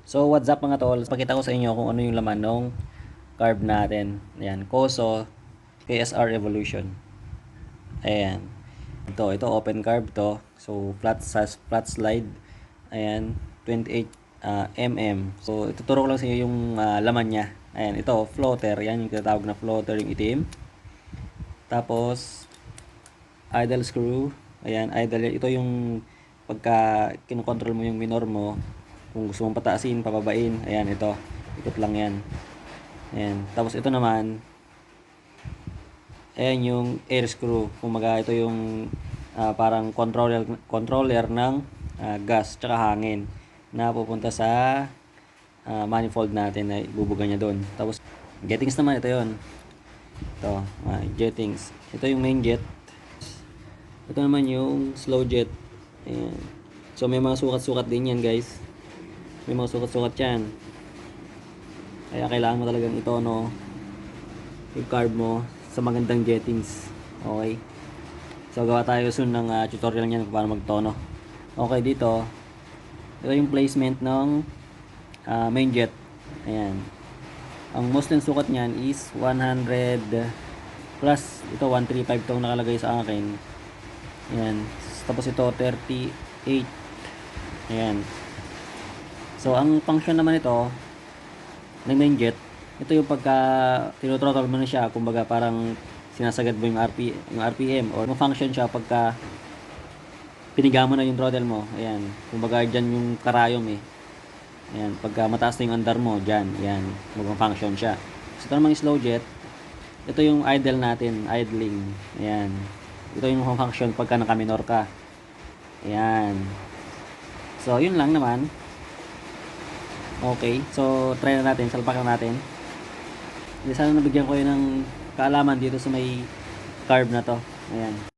So what's up mga tol, pakita ko sa inyo kung ano yung laman ng carb natin. Ayan, Koso KSR Evolution. Ayan. Ito open carb to. So flat slide. Ayan, 28 mm. So ituturo ko lang sa inyo yung laman niya. Ayan, ito floater. Yan yung tinatawag na floater, yung itim. Tapos idle screw. Ayan, idle. Ito yung pagka kinokontrol mo yung minor mo, kung gusto mong pataasin, pababain, ayan, ito ikot lang yan. Ayan, tapos ito naman, ayan yung air screw. Kumaga ito yung parang controller ng gas tsaka hangin na pupunta sa manifold natin na ibubuga niya doon. Tapos jettings naman, ito yon, ito jettings. Ito yung main jet, ito naman yung slow jet. Ayan. So may mga sukat-sukat din yan guys, may mga sukat-sukat yan, kaya kailangan mo talagang itono yung carb mo sa magandang jettings. Okay, so gawa tayo soon ng tutorial niyan kung paano magtono. Okay, ito yung placement ng main jet. Ayan, ang most ng sukat niyan is 100 plus. Ito 135 itong nakalagay sa akin. Ayan, tapos ito 38. Ayan. So, ang function naman ito ng main jet, ito yung pagka tinothrottle mo na siya, kumbaga parang sinasagad mo yung RPM, or function siya pagka piniga mo na yung throttle mo. Ayan, kumbaga dyan yung karayom eh. Ayan, pagka mataas na yung andar mo, dyan, ayan, mag-function siya. So, ito naman yung slow jet, ito yung idle natin, idling. Ayan, ito yung function pagka nakaminor ka. Ayan. So, yun lang naman. Okay, so try na natin, salpak na natin. Sana nabigyan ko yun ng kaalaman dito sa may carb na to. Ayan.